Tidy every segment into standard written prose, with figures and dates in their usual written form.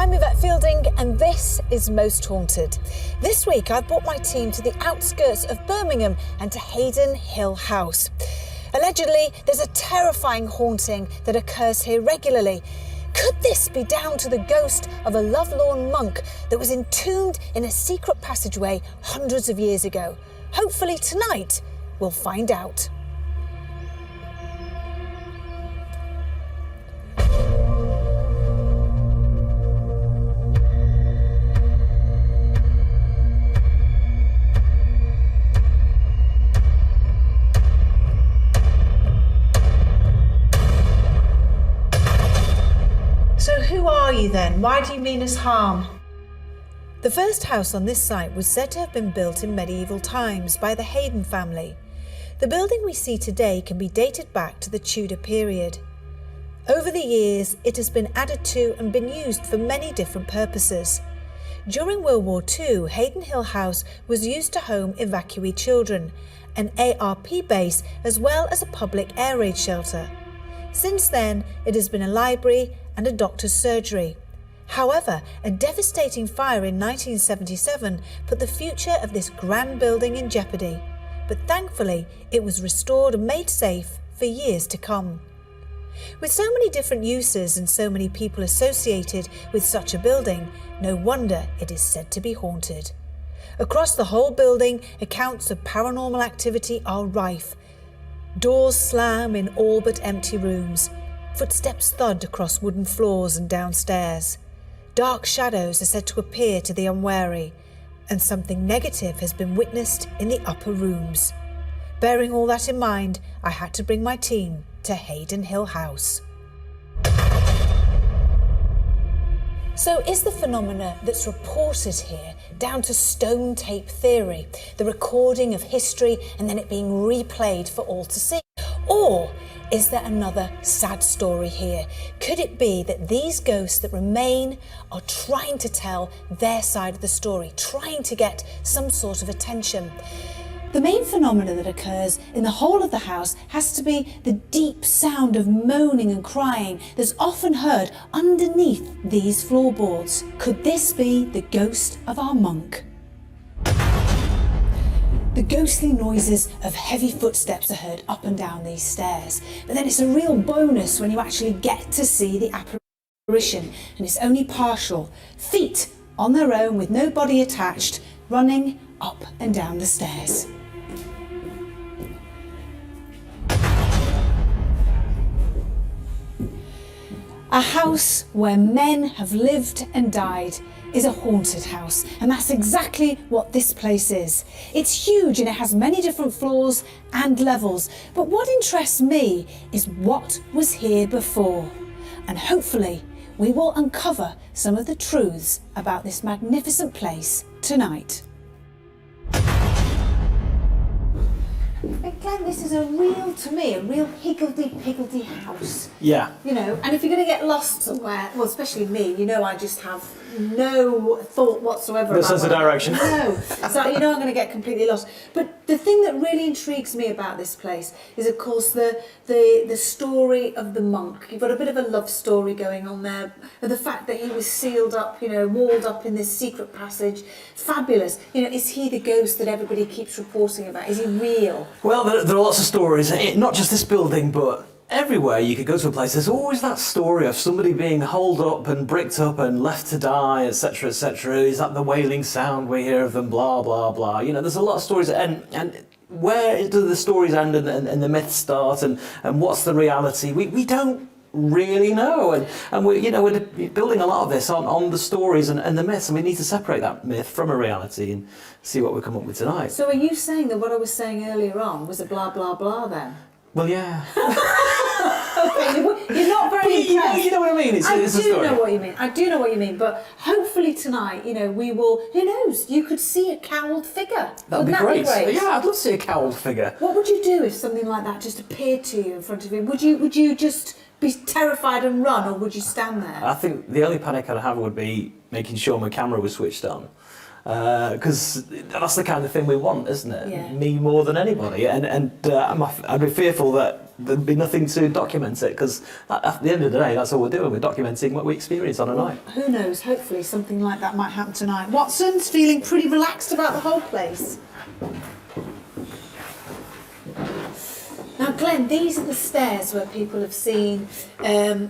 I'm Yvette Fielding and this is Most Haunted. This week I've brought my team to the outskirts of Birmingham and to Hayden Hill House. Allegedly, there's a terrifying haunting that occurs here regularly. Could this be down to the ghost of a lovelorn monk that was entombed in a secret passageway hundreds of years ago? Hopefully tonight we'll find out. So who are you then? Why do you mean us harm? The first house on this site was said to have been built in medieval times by the Hayden family. The building we see today can be dated back to the Tudor period. Over the years, it has been added to and been used for many different purposes. During World War II, Hayden Hill House was used to home evacuee children, an ARP base, as well as a public air raid shelter. Since then, it has been a library and a doctor's surgery. However, a devastating fire in 1977 put the future of this grand building in jeopardy. But thankfully, it was restored and made safe for years to come. With so many different uses and so many people associated with such a building, no wonder it is said to be haunted. Across the whole building, accounts of paranormal activity are rife. Doors slam in all but empty rooms. Footsteps thud across wooden floors and downstairs. Dark shadows are said to appear to the unwary, and something negative has been witnessed in the upper rooms. Bearing all that in mind, I had to bring my team to Hayden Hill House. So is the phenomena that's reported here down to stone tape theory, the recording of history and then it being replayed for all to see? Or is there another sad story here? Could it be that these ghosts that remain are trying to tell their side of the story, trying to get some sort of attention? The main phenomena that occurs in the whole of the house has to be the deep sound of moaning and crying that's often heard underneath these floorboards. Could this be the ghost of our monk? The ghostly noises of heavy footsteps are heard up and down these stairs, but then it's a real bonus when you actually get to see the apparition, and it's only partial. Feet on their own with no body attached, running up and down the stairs. A house where men have lived and died is a haunted house, and that's exactly what this place is. It's huge and it has many different floors and levels, but what interests me is what was here before, and hopefully we will uncover some of the truths about this magnificent place tonight. Again, this is a real higgledy-piggledy house. Yeah. You know, and if you're going to get lost somewhere, well, especially me, you know, I just have no thought whatsoever. No sense of direction. No. So, you know, I'm going to get completely lost. But the thing that really intrigues me about this place is, of course, the story of the monk. You've got a bit of a love story going on there. And the fact that he was sealed up, you know, walled up in this secret passage. Fabulous. You know, is he the ghost that everybody keeps reporting about? Is he real? Well, there are lots of stories, not just this building, but everywhere you could go to a place, there's always that story of somebody being holed up and bricked up and left to die, etc., etc. Is that the wailing sound we hear of them, blah, blah, blah. You know, there's a lot of stories, and where do the stories end and the myths start, and what's the reality? We don't really know, and we're building a lot of this on the stories and the myths, and we need to separate that myth from a reality and see what we come up with tonight. So are you saying that what I was saying earlier on was a blah, blah, blah then? Well, yeah. Okay, you're not very impressed. You know what I mean? It's a story. I do know what you mean, but hopefully tonight, you know, we will, who knows, you could see a cowled figure. That'd be great. Yeah, I'd love to see a cowled figure. What would you do if something like that just appeared to you in front of you? Would you just be terrified and run, or would you stand there? I think the only panic I'd have would be making sure my camera was switched on. Because that's the kind of thing we want, isn't it? Yeah. Me more than anybody, and I'd be fearful that there'd be nothing to document it, because at the end of the day, that's all we're doing. We're documenting what we experience on a night. Who knows? Hopefully something like that might happen tonight. Watson's feeling pretty relaxed about the whole place. Now, Glenn, these are the stairs where people have seen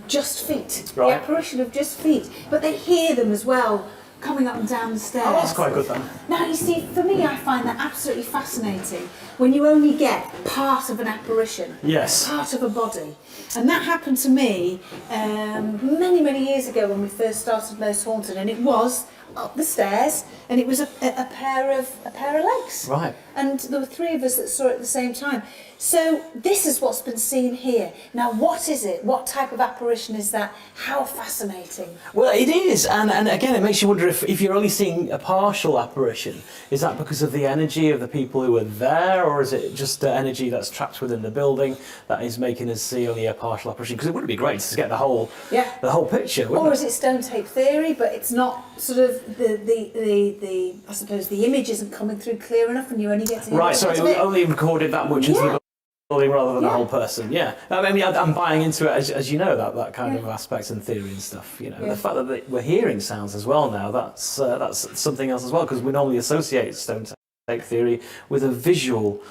just feet, Right. the apparition of just feet, but they hear them as well coming up and down the stairs. Oh, that's quite good then. Now, you see, for me, I find that absolutely fascinating when you only get part of an apparition, Yes. part of a body. And that happened to me many, many years ago when we first started Most Haunted, and it was up the stairs, and it was a pair of legs. Right. And there were three of us that saw it at the same time. So this is what's been seen here. Now, what is it? What type of apparition is that? How fascinating. Well, it is, and again, it makes you wonder if you're only seeing a partial apparition, is that because of the energy of the people who were there, or is it just the energy that's trapped within the building that is making us see only a partial apparition? Because it would be great to get the whole picture, wouldn't Or it? is it stone tape theory, but it's not sort of the I suppose the image isn't coming through clear enough, and you're only getting Right, so it only recorded that much into the building rather than the whole person. Yeah, I mean, I'm buying into it, as you know, that kind of aspect and theory and stuff. You know, the fact that we're hearing sounds as well now, that's something else as well, because we normally associate stone tape theory with a visual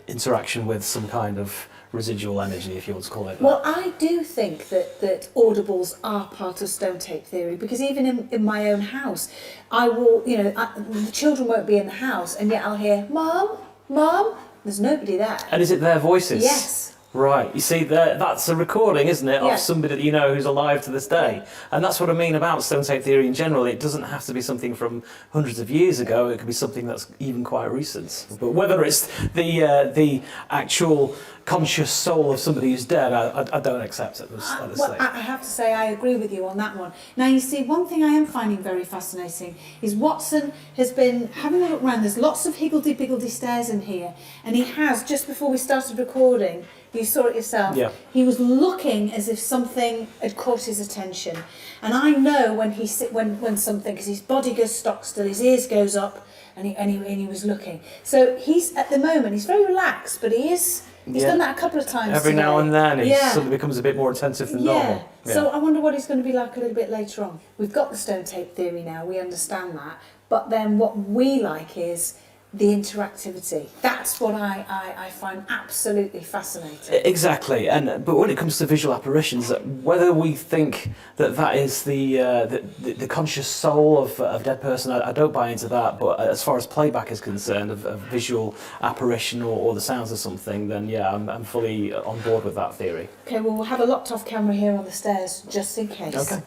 interaction with some kind of residual energy, if you want to call it that. Well, I do think that audibles are part of stone tape theory, because even in my own house, I will, the children won't be in the house, and yet I'll hear, Mum, Mum, there's nobody there. And is it their voices? Yes. Right, you see, that's a recording, isn't it, of somebody that you know who's alive to this day. And that's what I mean about stone tape theory in general. It doesn't have to be something from hundreds of years ago, it could be something that's even quite recent. But whether it's the actual conscious soul of somebody who's dead, I don't accept it at this stage. I have to say I agree with you on that one. Now, you see, one thing I am finding very fascinating is Watson has been having a look around. There's lots of higgledy-piggledy stairs in here, and he has, just before we started recording, you saw it yourself, he was looking as if something had caught his attention. And I know when something, because his body goes stock still, his ears goes up, and he was looking. So he's, at the moment, he's very relaxed, but he's done that a couple of times Every today. now and then he suddenly becomes a bit more attentive than normal. Yeah. So I wonder what he's going to be like a little bit later on. We've got the stone tape theory now, we understand that, but then what we like is the interactivity. That's what I find absolutely fascinating. Exactly, but when it comes to visual apparitions, whether we think that is the conscious soul of a dead person, I don't buy into that. But as far as playback is concerned, of a visual apparition or the sounds of something, then I'm fully on board with that theory. Okay, well, we'll have a locked off camera here on the stairs just in case. Okay.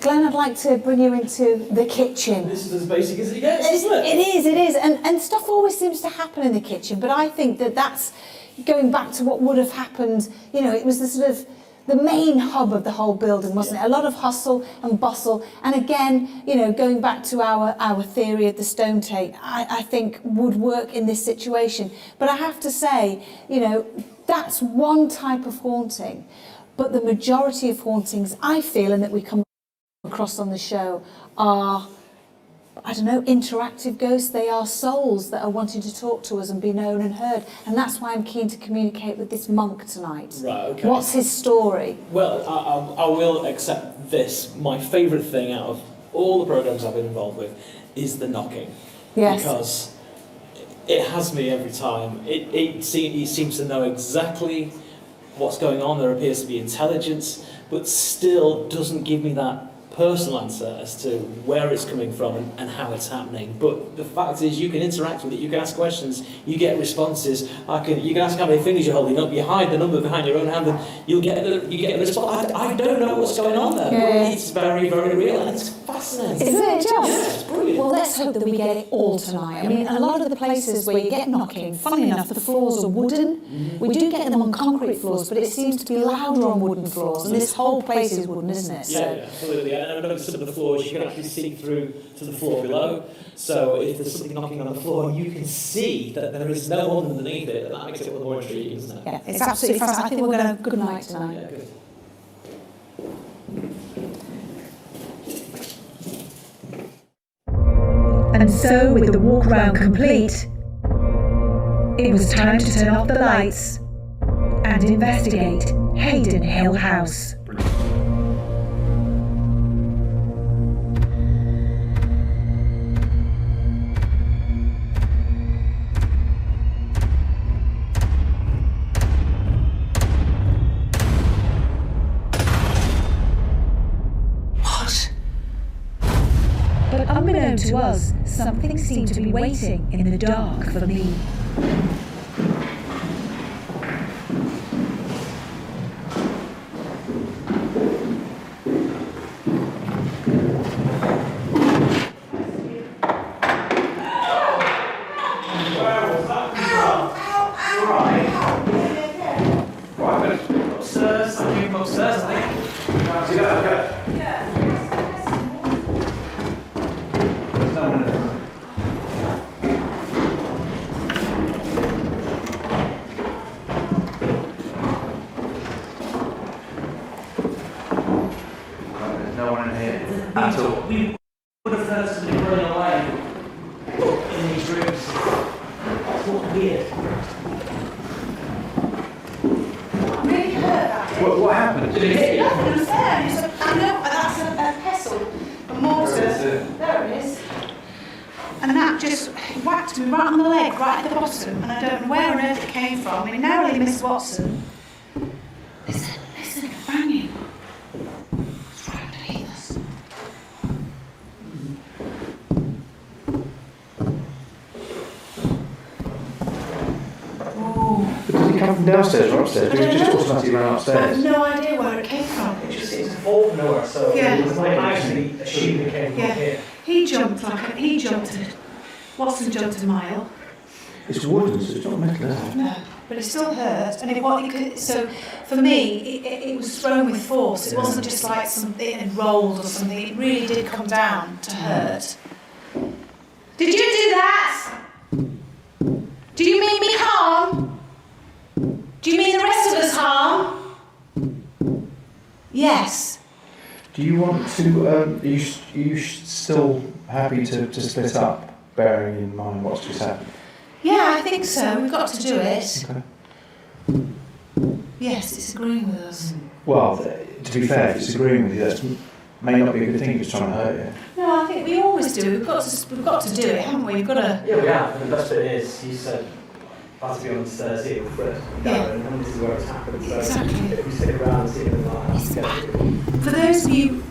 Glenn, I'd like to bring you into the kitchen. This is as basic as it gets, isn't it? It is. And stuff always seems to happen in the kitchen, but I think that's going back to what would have happened, it was the sort of the main hub of the whole building, wasn't it? A lot of hustle and bustle. And again, going back to our theory of the stone tape, I think would work in this situation. But I have to say, that's one type of haunting. But the majority of hauntings, I feel, and that we come across on the show, are, interactive ghosts. They are souls that are wanting to talk to us and be known and heard. And that's why I'm keen to communicate with this monk tonight. Right, okay. What's his story? Well, I will accept this. My favourite thing out of all the programmes I've been involved with is the knocking. Yes. Because it has me every time. He seems to know exactly what's going on. There appears to be intelligence, but still doesn't give me that personal answer as to where it's coming from and how it's happening. But the fact is, you can interact with it, you can ask questions, you get responses. You can ask how many fingers you're holding up, you hide the number behind your own hand, and you get the response. I don't know what's going on there, but it's very, very real, and it's fascinating. Isn't it just? Yeah, it's brilliant. Well, let's hope that we get it all tonight. I mean, a lot of the places where you get knocking, funnily enough, the floors are wooden. Mm-hmm. We do get them on concrete floors, but it seems to be louder on wooden floors, and this whole place is wooden, isn't it? Yeah, absolutely. And on some of the floors, you can actually see through to the floor below. So if there's something knocking on the floor, you can see that there is no one underneath it, and that makes it all the more intriguing, doesn't it? Yeah, it's absolutely fascinating. I think we're going to have a good night tonight. Yeah, good. And So, with the walk around complete, it was time to turn off the lights and investigate Hayden Hill House. But unbeknown to us, something seemed to be waiting in the dark for me. No one in here at all. We would have heard somebody running away in these rooms. It's all weird. I really heard that. What happened? Did it hit you? Nothing was there. It's I know that's a pestle, a mortar. There it is. And that just whacked me right on the leg, right at the bottom, and I don't know where on earth it came from. I mean, narrowly missed Watson. Listen, banging. It's right underneath us. Oh. Did it come from downstairs or upstairs? Did it just automatically run I have upstairs? no idea where it came from. It just seems to fall from nowhere, so Yeah. it was like I actually assumed it came from Yeah. here. He jumped Watson jumped a mile. It's wooden, so it's not metal, is it? No, but it still hurt, and it could. So for me, it was thrown with force. It wasn't just like it had rolled or something. It really did come down to hurt. Did you do that? Do you mean me harm? Do you mean the rest of us harm? Yes. Do you want to, are you still happy to split up, bearing in mind what's just happened? Yeah, I think so. We've got to do it. Okay. Yes, it's agreeing with us. Well, to be fair, if it's agreeing with you, that may not be a good thing if it's trying to hurt you. No, I think we always do. We've got to do it, haven't we? We've got to. Yeah, we have. And the best bit is, you said, about to be on the stairs here with Fred, Darren, and this is where it's happened. So Exactly. if we stick around and see anything like that, it's For those of you,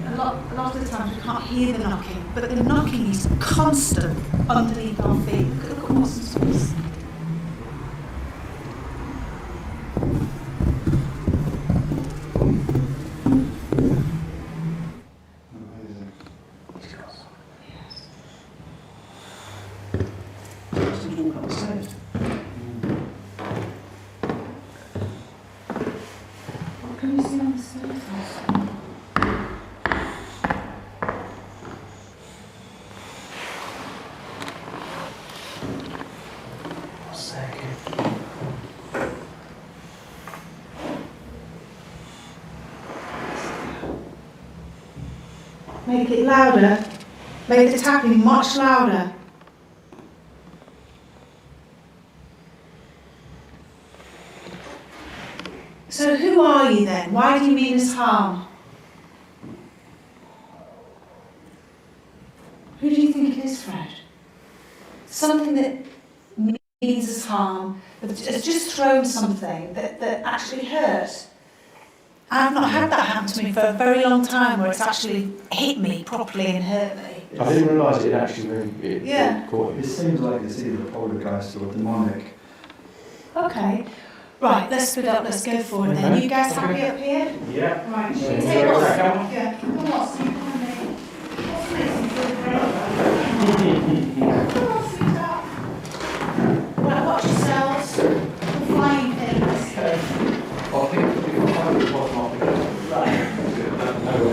a lot of the times we can't hear the knocking, but the knocking is constant underneath our feet. Look at Watson's face. What can you see on the surface? Make it louder. Make the tapping much louder. So who are you then? Why do you mean us harm? Who do you think it is, Fred? Something that means us harm, that has just thrown something that actually hurt. I've not had that happen to me for a very long time, where it's actually hit me properly and hurt me. I didn't realise it actually really Yeah. caught you. It seems like it's either a poltergeist or a demonic. Okay. Right, let's split up, let's go for it then. You guys happy up here? Yeah. Right, should we Yeah. take Yeah. what's Come on. yeah. Come on, what's you come in. What's this? Come on, sweetheart. Right, watch yourselves. The flying things. I think we can find the bottom of it. Right.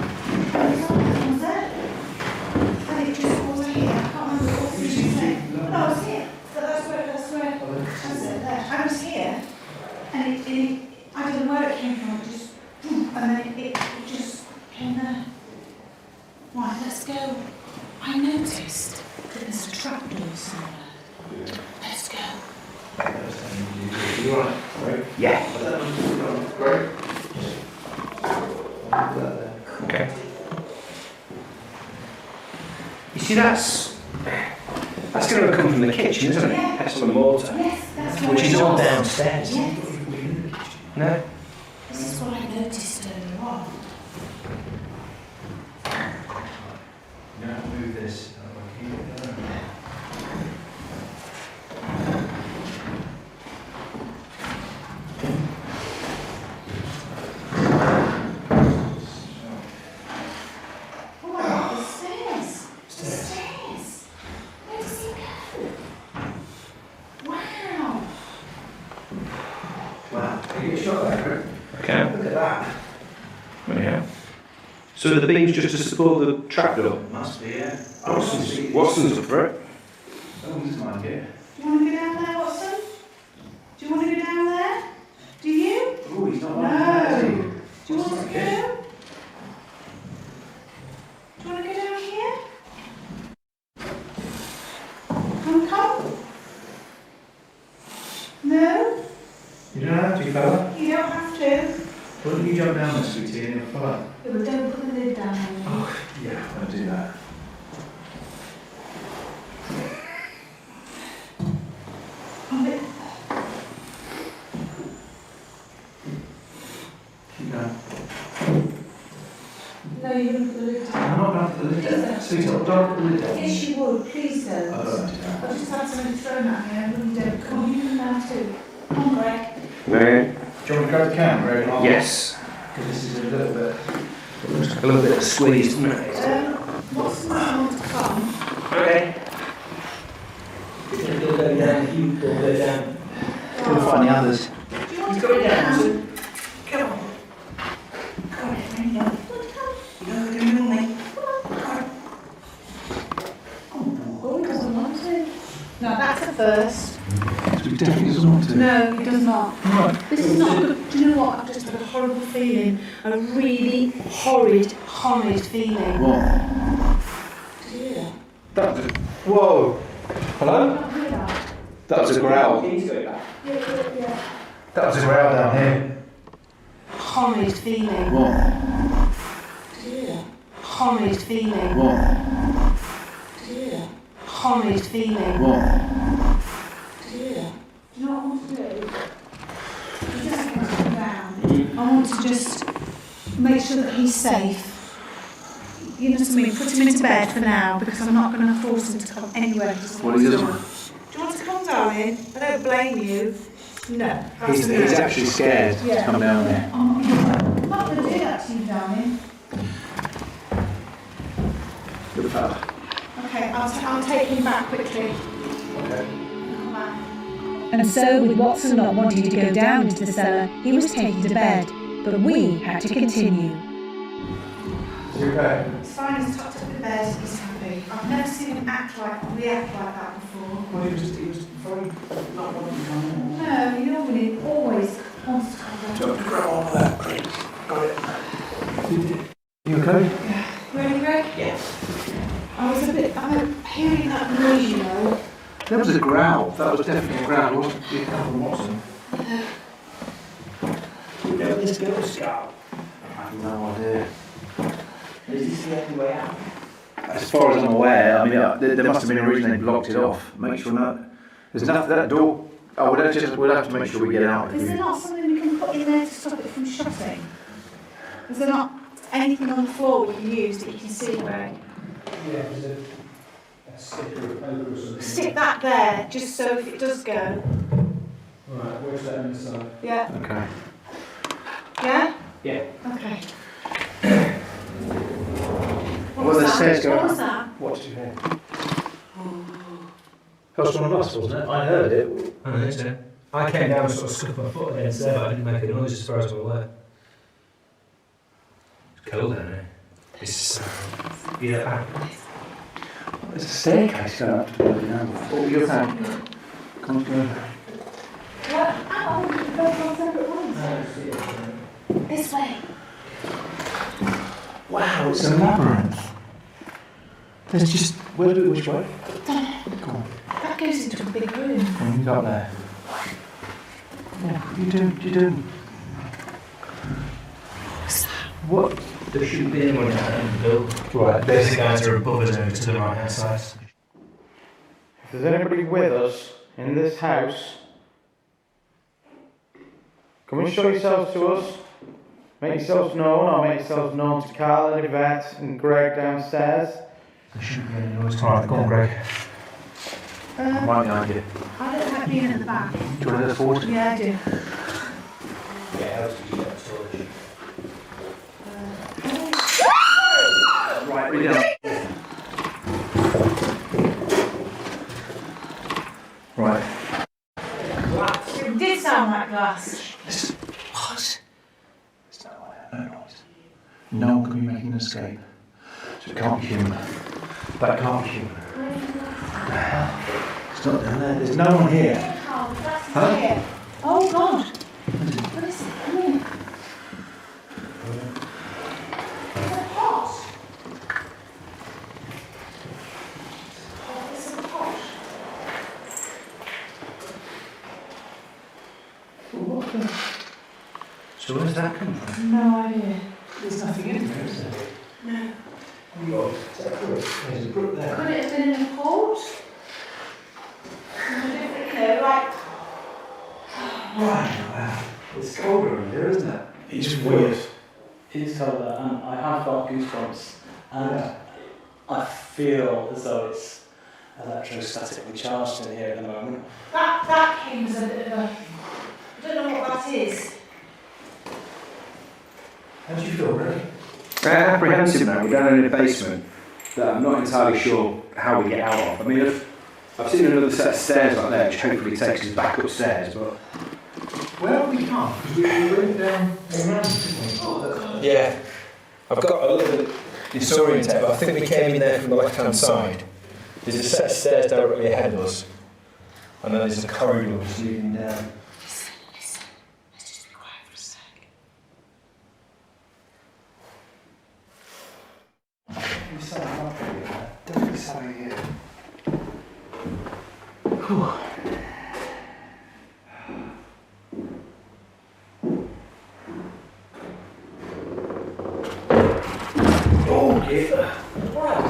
Was it? And it just was here. I can't remember what you said. No, I was here. So that's it there. I was here. And I don't know where it came from. It just in there. Right, let's go. I noticed that there's a trapdoor somewhere. Let's go. You alright? Right? Yeah. Great. Okay. You see, that's going to come from the kitchen, isn't it? That's on the mortar. Yes, that's Which is all downstairs. Yes. No? This is what I noticed earlier on. Now move this. Oh my God, the stairs. The stairs. Where does he go? Wow. Wow, can you get a shot there? Okay. Look at that. Yeah. So the beams just to support the trapdoor? Must be, yeah. Watson's up for it. Oh, this might be it. Do you want to go down there, Watson? Do you want to go down there? Do you? Oh, he's not No. like that, is he? Do you want to go? Do you want to go down here? Come. No, You don't have to, fella. you don't have to. Why don't you jump down there, sweetie, and you'll follow? Yeah, but don't put the lid down on me. Yeah, I'll do that. Keep going. No, you wouldn't put the lid down. I'm not going to put the lid down. Sweetie, don't put the lid down. Yes, you would. Please I don't. don't want to do that. I've just had something thrown at me and I wouldn't do it. Come on, you come down too. Come on, Greg. No. Do you want to grab the camera? Yes. Because this is a little bit... A little bit squeezed, isn't it? What's the one to come? Okay. You can find the others. Do you want to go down? Come on. Come on, Henry. You want to come? You know what you're doing, mate. Come on. Oh, he doesn't want to. No, that's a first. He definitely doesn't want to. No, he does not. Right. This is not good. Do you know what? I've just had a horrible feeling. A really horrid feeling. What? Did you hear that? That was whoa. Hello? Did you not hear that? That was a growl. Yeah. That was a growl down here. Horrid feeling. What? Did you hear that? Horrid feeling. What? Did you hear that? Horrid feeling. What? Did you hear that? Do you know what I want to do? You just want to come down. I want to just make sure that he's safe. You know what I mean? Put him into bed for now because I'm not going to force him to come anywhere. What he doesn't want. Do you want to come, darling? I don't blame you. No. that's He's no. actually scared to come down there. I'm not going to do that to you, darling. Good fella. Okay, I'll take him back quickly. Okay. Come back. And so, with Watson not wanting to go down into the cellar, he was taken to bed. But we had to continue. Is he okay? It's fine, he's tucked up in bed, he's happy. I've never seen him react like that before. Well, he was very not wanting to come in. No, he normally always wants to come Do down. you want to grab all of that? Great. Got it. You okay? Ready, Greg? Yeah. I'm hearing that noise, you know. That was a growl. That was definitely a growl. It wasn't it come from Watson. You know this girl's scout. I have no idea. Is this the only way out? As far as I'm aware, I mean, there must have been a reason they blocked it off. Make sure not. There's nothing that door. Oh, we'll have to make sure we get out. Is there not something we can put in there to stop it from shutting? Is there not anything on the floor we can use that you can see, Greg? Yeah, there's a sticker of paper or something. Stick that there, just so if it does go. Right, where's that on the side? Yeah. Okay. Yeah? Yeah. Okay. Well, the stairs go What up. was that? Watch your head. That was one of us, wasn't it? I heard it. I don't think so. I came down and sort of scuffed my foot against there, but I didn't make a noise as far as I'm aware. It's cold down there. It's yeah. There's a staircase going up to the building now. What were you saying? Come on, go. What? Oh, both on separate ones. This way. Wow, it's a labyrinth. There's just... which way? Come on. That goes into a big room. Come on, you got there. Yeah, you do. What? There shouldn't be anyone down in the building. Right, These guys are above us over to the right hand side. if there's anybody with us in this house, come and show yourselves to us. Make yourselves known, or make yourselves known to Carl and Yvette and Greg downstairs. There shouldn't be any noise. Alright, go on, Greg. I'm right behind you. I don't like being at the back. Do you want to go forward? Yeah, I do. Yeah, how to get storage. Right, read it up. Right. It did sound like glass. Listen. What? It's no noise. No one can be making an escape. So it can't be human. That can't be human. What the hell? It's not down there. There's no one here. Huh? Here. Oh God. What is it? Come here. Is it hot? Is it hot? What the? So where does that come from? No idea. There's nothing in there, is there? No. There's a brook there. Could it have been in a port? Like. Right, wow. It's colder in here, isn't it? It's weird. It is colder, and I have got goosebumps, and I feel as though it's electrostatically charged in here at the moment. That came as a bit of a. I don't know what that is. How do you feel, really? Apprehensive now. We're down in a basement that I'm not entirely sure how we get out of. I mean, I've seen another set of stairs like that, which hopefully takes us back upstairs, but... Well, we can't, because we went down around, didn't we? Yeah. I've got a little bit disoriented, but I think we came in there from the left hand side. There's a set of stairs directly ahead of us. And then there's a corridor just leading down. Listen. Let's just be quiet for a sec. There's something up here. Definitely something here. Oh, yeah.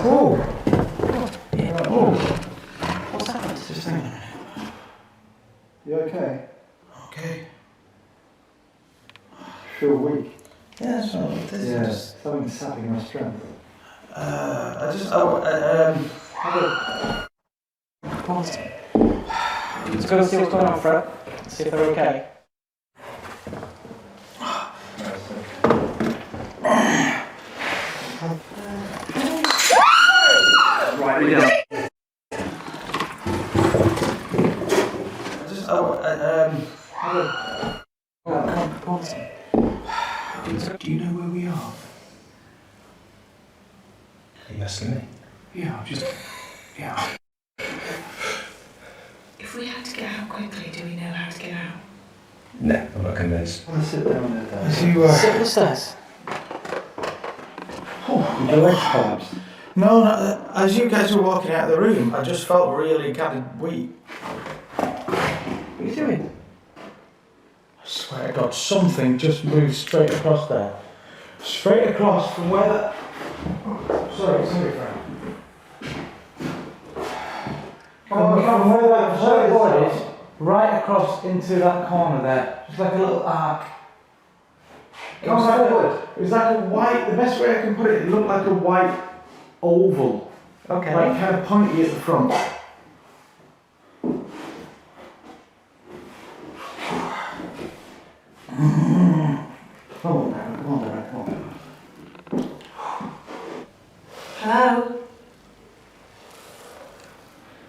Oh! Oh! What's happened? Just hang on. You okay? Okay. Feel weak? Yeah, so this is Yeah, just... something's sapping my strength. Let's go see what's going on, Fred. See if they're okay. Right, read it up. Do you know where we are? Are you asking me? Yeah, yeah. If we had to get out quickly, do we know how to get out? No, I'm not convinced. I'll sit down there, Dad. As you, Sit on the stairs. Your legs collapsed. No, as you guys were walking out of the room, I just felt really kind of weak. What are you doing? I swear to God, something just moved straight across there. Straight across from where that... Sorry, Frank. From where that board is, right across into that corner there. Just like a little arc. It was like a white, the best way I can put it, it looked like a white oval. Okay. Like kind of pointy at the front. Come on, Darren, come on. Hello?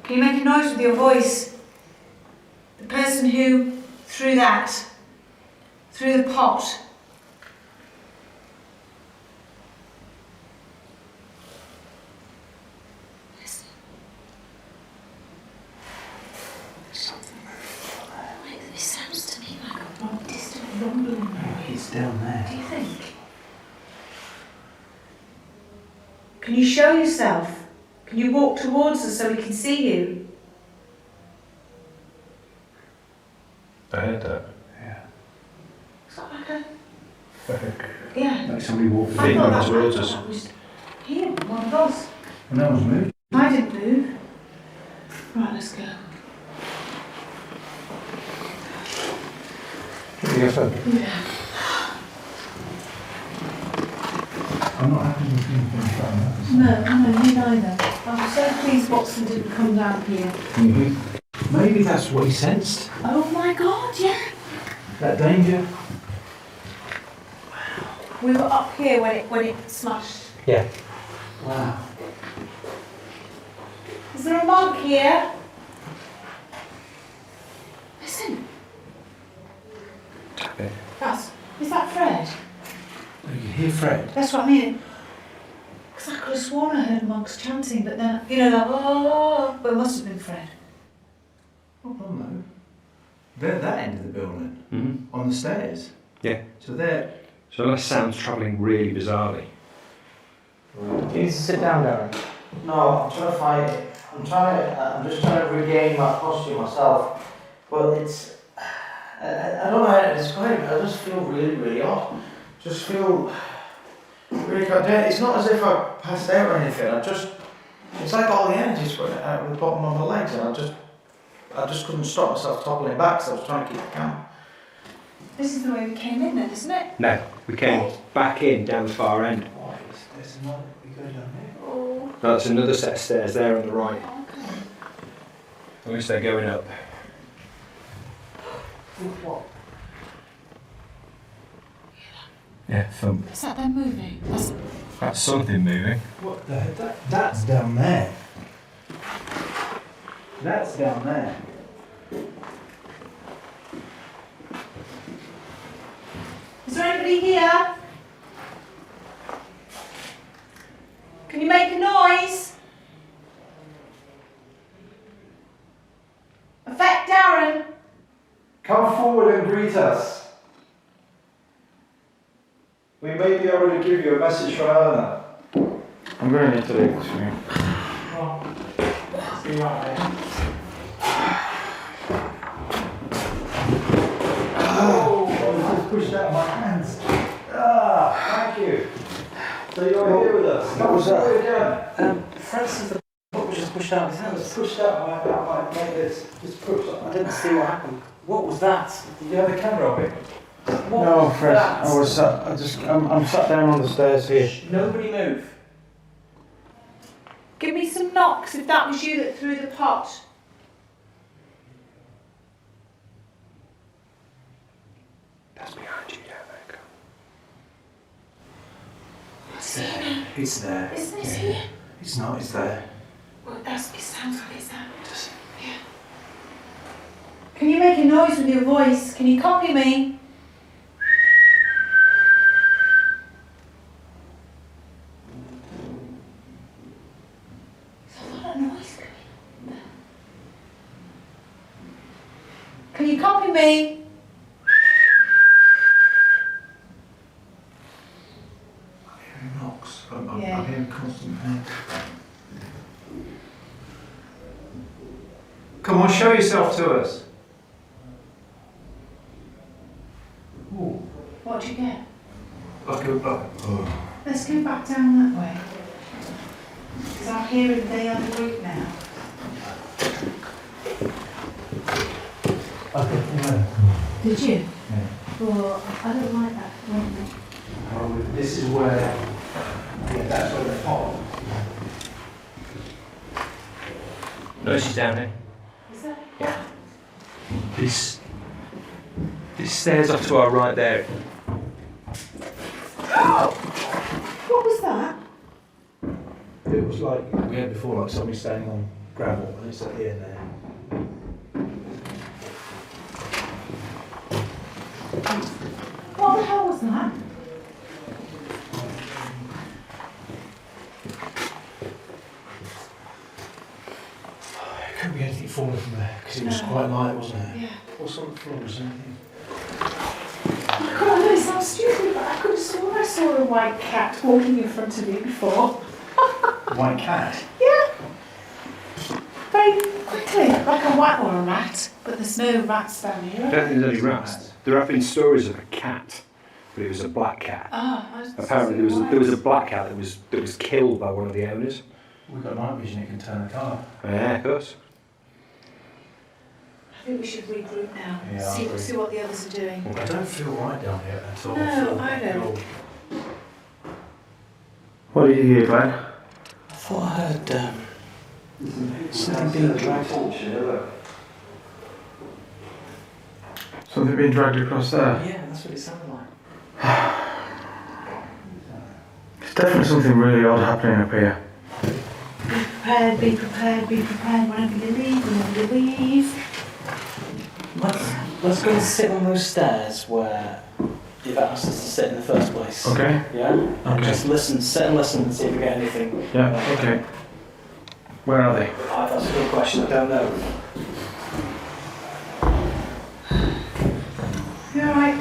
Can you make a noise with your voice? The person who threw that, threw the pot. Listen. There's something moving down there. It sounds to me like a distant rumbling. He's down there. Do you think? Can you show yourself? Can you walk towards us so we can see you? I heard that. Yeah. Is that like a... Yeah. Like somebody walking I thought that towards us. that was here, one of us. And no one's moved. I didn't move. Right, let's go. Yeah. I'm not happy with being finished. No, me neither. I'm so pleased Watson didn't come down here. Maybe that's what he sensed. Oh my God, yeah. That danger. We were up here when it smashed. Yeah. Wow. Is there a monk here? Listen. Is that Fred? You can hear Fred. That's what I mean. Because I could have sworn I heard monks chanting, but then, you know, that, oh, but it must have been Fred. Hold on though. They're at that end of the building. Mm-hmm. On the stairs. Yeah. So they're... So unless sound's travelling really bizarrely. You need to sit down, Darren. No, I'm trying to fight it. I'm just trying to regain my posture myself. But it's, I don't know how to describe it. I just feel really, really odd. Just feel really kind of dead. It's not as if I passed out or anything. It's like all the energy's running out of the bottom of my legs, and I just couldn't stop myself toppling back, so I was trying to keep it calm. This is the way we came in then, isn't it? No, we came back in down the far end. Oh, there's another, we go down there. Oh. No, that's another set of stairs there on the right. Okay. At least they're going up. What? Yeah, Is that them moving? that's something moving. What the heck? That's down there. That's down there. Is there anybody here? Can you make a noise? Affect Darren. Come forward and greet us. We may be able to give you a message from Eleanor. I'm going to need to leave this room. See you later. Oh, pushed out of my hands. Thank you. So you're here with us. What was that? What again? Francis, the book was just pushed out of his I hands. was pushed out like this. Just pushed. I didn't see what happened. What was that? Did you have the camera on me? What No, was Fred. that? I'm sat down on the stairs here. Nobody move. Give me some knocks if that was you that threw the pot. That's behind you, yeah, there. It's there. Isn't it here? It's not, it's there. Well, it sounds like it's that. Yeah. Can you make a noise with your voice? Can you copy me? There's a lot of noise coming. Can you copy me? I'm hearing knocks. I'm Yeah. hearing constant pain. Come on, show yourself to us. Ooh, What'd you get? like a... Oh. Let's go back down that way. Because I'm hearing they are the group now. Did you? Yeah. Well, I don't like that. Oh, this is where... Yeah, that's where the pot... No, she's down here. Is that? Yeah. This stairs off to our right there. What was that? It was like we had before, like somebody standing on gravel, and it's at the end there. What the hell was that? It couldn't be anything falling from there, because it was No. quite light, wasn't it? Yeah. What's on the floor, was there anything? Oh God, I know it sounds stupid, but I could have sworn I saw a white cat walking in front of me before. White cat. Yeah. Very quickly, like a rat or a rat, but there's no rats down I here. don't think there's any rats. There have been stories of a cat, but it was a black cat. Apparently there was a black cat that was killed by one of the owners. We've got night vision, it can turn a colour. Yeah, of course. I think we should regroup now. Yeah, I agree. See what the others are doing. I don't feel right down here at all. No, I don't. What did you hear, Glenn? I thought I heard something being dragged. Something being dragged across there? Yeah, that's what it sounded like. There's definitely something really odd happening up here. Be prepared whenever you leave. Let's go and sit on those stairs where you've asked us to sit in the first place. Okay. Yeah? And Okay. just listen, sit and listen and see if we get anything. Yeah, okay. Where are they? Oh, that's a good question, I don't know. You alright?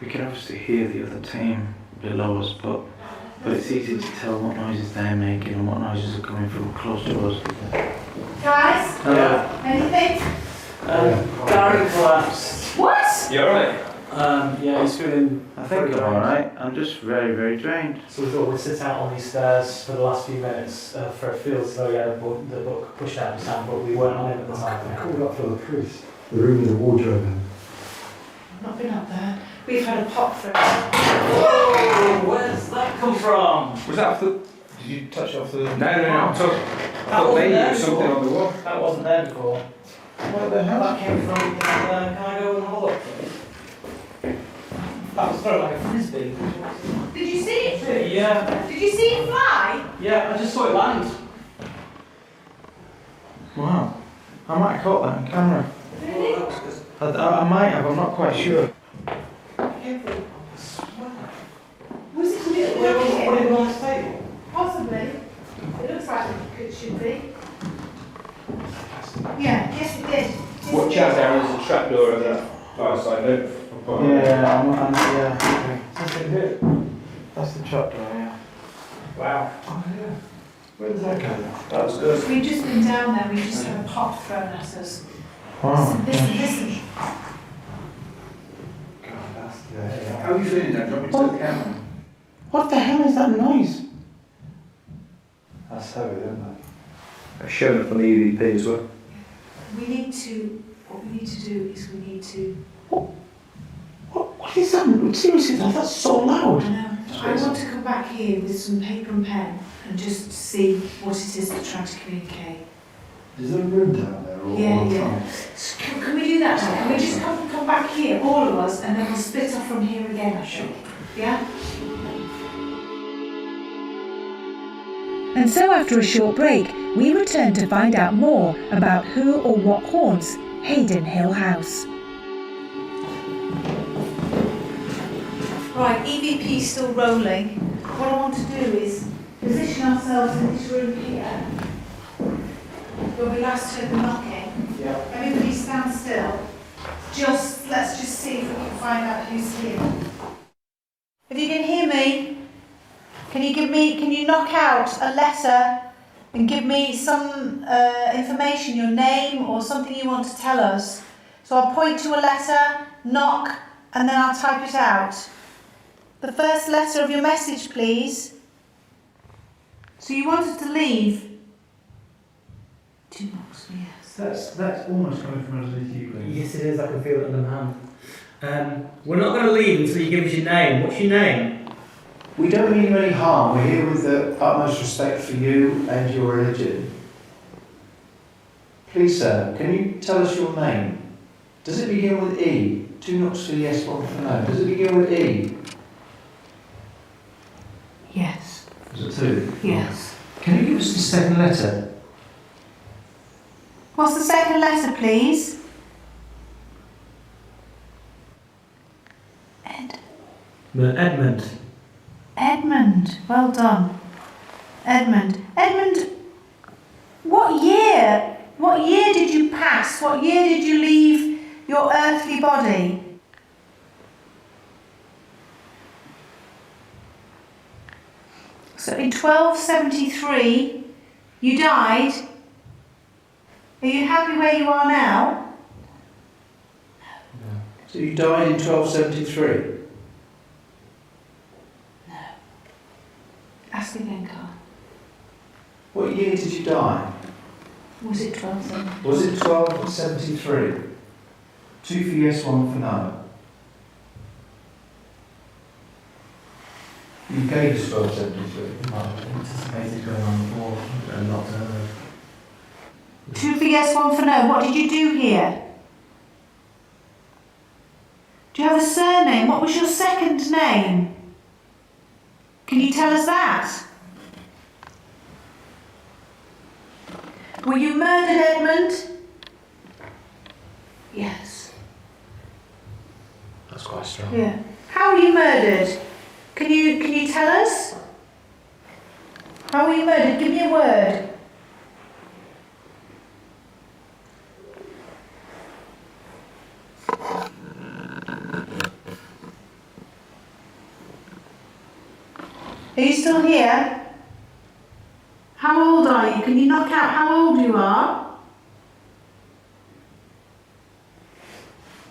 We can obviously hear the other team below us, but it's easy to tell what noises they're making and what noises are coming from close to us. Guys? Yeah. Anything? Gary collapsed. What? You alright? Yeah, he's feeling. I think I'm alright. I'm just very, very drained. So we thought we'd sit out on these stairs for the last few minutes for a feel as though he had the book pushed out of his hand, but we weren't on him at the time. Called up for the priest. The room with the wardrobe in. I've not been up there. We've had a pop through. Whoa! Where's that come from? Was that off the... Did you touch off the... No, I thought wasn't maybe there there was something before. on the wall. That wasn't there before. What the hell? That came from. Can I go and have a look? That was thrown like a frisbee. Did you see it? Yeah. Did you see it fly? Yeah, I just saw it land. Wow. I might have caught that on camera. Really? I might have, I'm not quite sure. Was it a little What rocket? did on this table? Possibly. It looks like it should be. Yeah, yes it did. Yes, Watch it out, did. there is a trapdoor over that far side. Yeah, Okay. Something good. that's the trapdoor, yeah. Wow. Oh, yeah. Where does that go? That was good. We've just been down there, we just had a pop thrown at us. Wow. Listen. God, that's the... How are you feeling now? Do you want me to take the camera? What the hell is that noise? That's heavy, isn't it? It's showing up on the EVP as well. What we need to do is we need to... What is that? Seriously, that's so loud. I know. I want to come back here with some paper and pen and just see what it is they're trying to communicate. Is there a room down there? Or Yeah. So can we do that? Can we just come back here, all of us, and then we'll split off from here again? Sure. Yeah? And so after a short break, we return to find out more about who or what haunts Hayden Hill House. Right, EVP still rolling. What I want to do is position ourselves in this room here, where we last heard the knocking. Yeah. Everybody stand still. Let's just see if we can find out who's here. If you can hear me, can you knock out a letter and give me some information, your name or something you want to tell us? So I'll point to a letter, knock, and then I'll type it out. The first letter of your message, please. So you wanted to leave? 2 knocks, yes. That's almost coming from underneath you, Glenn. Yes, it is. I can feel it in my hand. We're not going to leave until you give us your name. What's your name? We don't mean you any harm. We're here with the utmost respect for you and your religion. Please, sir, can you tell us your name? Does it begin with E? 2 knocks for yes, 1 for no. Does it begin with E? Yes. Is it 2? Yes. Can you give us the second letter? What's the second letter, please? Edmund. Edmund. Well done. Edmund. Edmund, what year? What year did you pass? What year did you leave your earthly body? So in 1273, you died. Are you happy where you are now? So you died in 1273? No. Ask again, Carl. What year did you die? Was it 1273? Was it 1273? 2 for yes, 1 for no. You gave us 1273. Anticipated going on before and not 2 for yes, 1 for no. What did you do here? Do you have a surname? What was your second name? Can you tell us that? Were you murdered, Edmund? Yes. That's quite strong. Yeah. How were you murdered? Can you tell us? How were you murdered? Give me a word. Are you still here? How old are you? Can you knock out how old you are?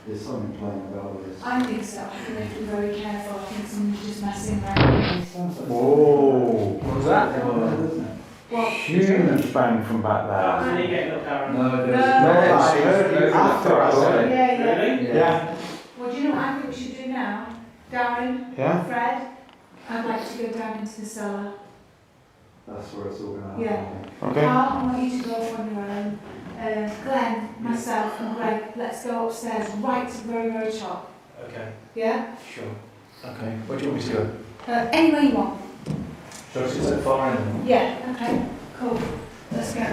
There's something playing about with this. I think so. I think they have to be very careful. I think someone's just messing around. Whoa! What was that? What? Huge bang from back there. No, After I said it. Yeah. Yeah. Well, do you know what I think we should do now? Darren, Yeah? Fred, I'd like to go down into the cellar. That's where it's all going to happen. Yeah. Okay. Carl, I want you to go off on your own. Glenn, myself and Greg, let's go upstairs right to the very, very top. Okay, Yeah? sure. Okay, where do you want me to go? Anywhere you want. Shall I sit at the far end? Yeah, okay, cool. Let's go.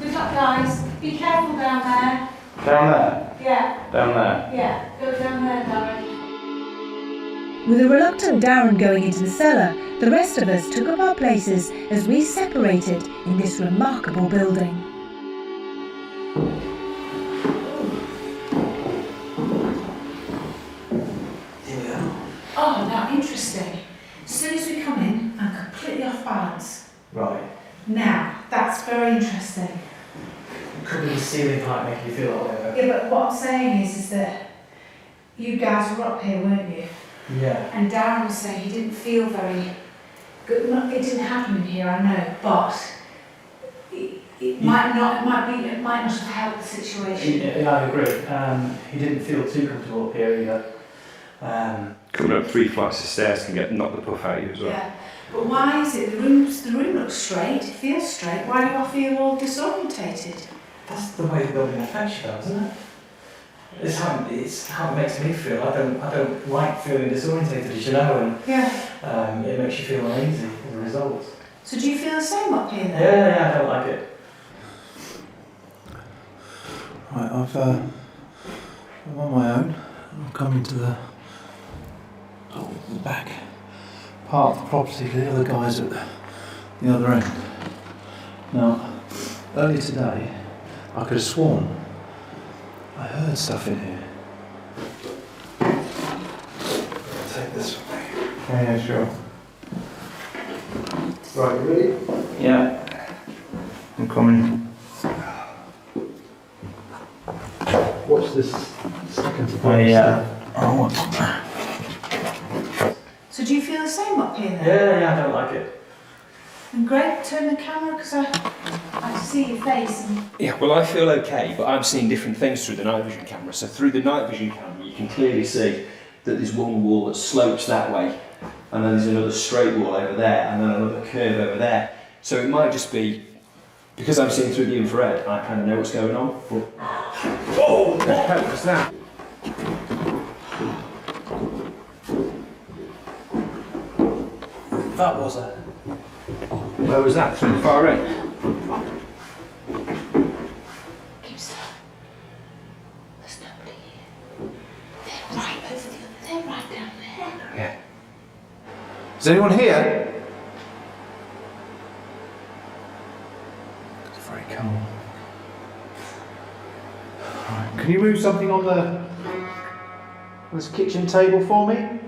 Good luck, guys. Be careful down there. Down there? Yeah, Down there? yeah. Go down there, Darren. With a reluctant Darren going into the cellar, the rest of us took up our places as we separated in this remarkable building. Oh, now interesting. As soon as we come in, I'm completely off balance. Right. Now, that's very interesting. Could be the ceiling height making you feel like that. Yeah, but what I'm saying is that you guys were up here, weren't you? Yeah. And Darren was saying he didn't feel very good. It didn't happen in here, I know, but it might not have helped the situation. Yeah, I agree. He didn't feel too comfortable up here either. Coming up 3 flights of stairs can knock the puff out of you as well. Yeah. But why is it the room looks straight, it feels straight, why do I feel all disorientated? That's the way the building affects you, though, isn't it? It's how it makes me feel. I don't like feeling disorientated, as you know, and Yeah. it makes you feel uneasy as a result. So do you feel the same up here then? Yeah, I don't like it. Right, I'm on my own. I'm coming to the back part of the property. The other guys at the other end. Now, earlier today, I could have sworn I heard stuff in here. Take this with me. Yeah, sure. Right, you ready? Yeah. I'm coming. Watch this second to Oh, yeah. Oh, what? So do you feel the same up here then? Yeah, I don't like it. And Greg, turn the camera because I can see your face. And Yeah, well, I feel okay, but I'm seeing different things through the night vision camera. So through the night vision camera, you can clearly see that there's one wall that slopes that way, and then there's another straight wall over there, and then another curve over there. So it might just be because I'm seeing through the infrared, I kind of know what's going on. But oh, what the hell was that? That was it. Where was that? Through the far end? keep still. There's nobody here. They're right over the other. They're right down there. Yeah. Is anyone here? It's very calm. Right, can you move something on this kitchen table for me?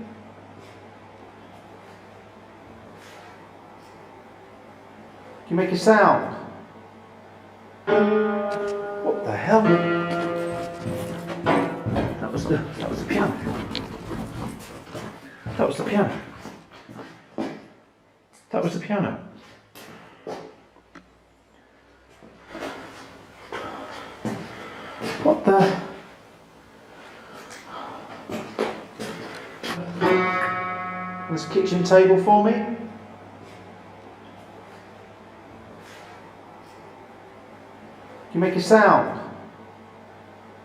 you make a sound? What the hell? That was the piano. That was the piano. That was the piano. What the? There's a kitchen table for me. You make a sound.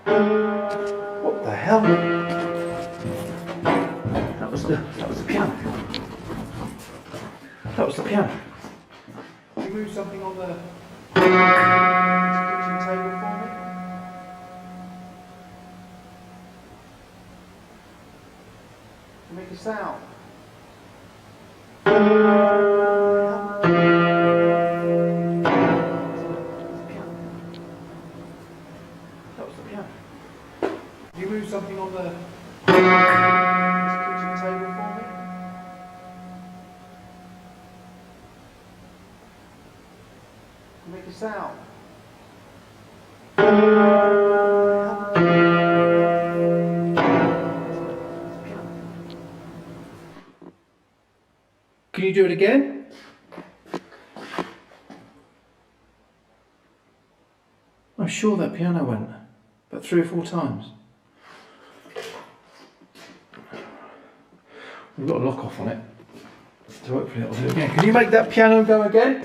What the hell? That was the piano. That was the piano. Can you move something on the kitchen table for me? You make a sound. You move something on the kitchen table for me? You make a sound. Can you do it again? I'm sure that piano went about 3 or 4 times. We've got a lock off on it, so hopefully it'll do it again. Can you make that piano go again?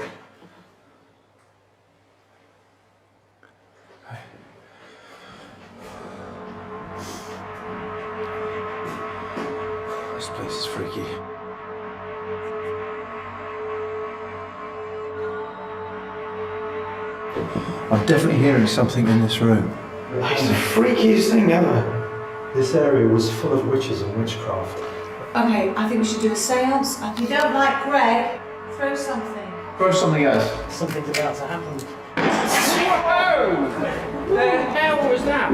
This place is freaky. I'm definitely hearing something in this room. It's the freakiest thing ever. This area was full of witches and witchcraft. Okay, I think we should do a seance. You don't like Greg? Throw something. Throw something else. Something's about to happen. Whoa! The hell was that?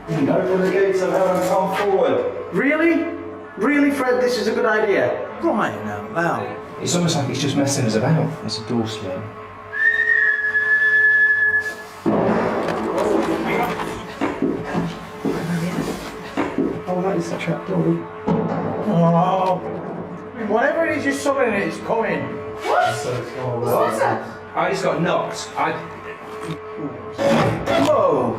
Open the gates of hell and come forward. Really? Really, Fred, this is a good idea? Crying out loud. It's almost like he's just messing us about. There's a door slam. Oh, that is a trap door. Oh. Whatever it is you're summoning, it's coming. What's that? I just got knocked. Whoa!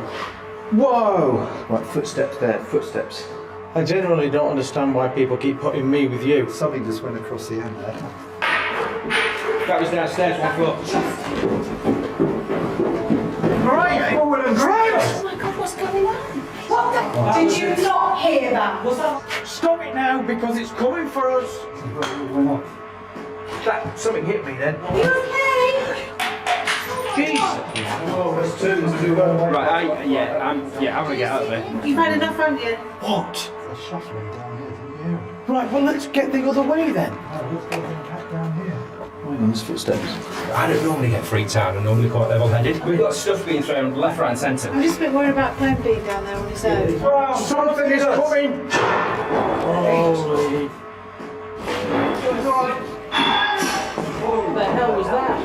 Whoa! Right, footsteps there, footsteps. I generally don't understand why people keep putting me with you. Something just went across the end there. That was downstairs, 1 floor. Great! Forward and great! Oh my God, what's going on? What the? Did you not hear that? Was that? Stop it now, because it's coming for us. That, something hit me then. Are you okay? Jesus! Oh, there's two. Right, I'm gonna get out of there. You've had enough, haven't you? What? There's shuffling down here, didn't you hear it? Right, well, let's get the other way then. No, let's go back down here. Hang on, there's footsteps. I don't normally get freaked out. I'm normally quite level-headed. We've got stuff being thrown left, right, and centre. I'm just a bit worried about Glenn being down there on his own. Something is coming! Holy. What the hell was that?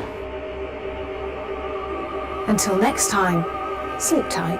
Until next time, sleep tight.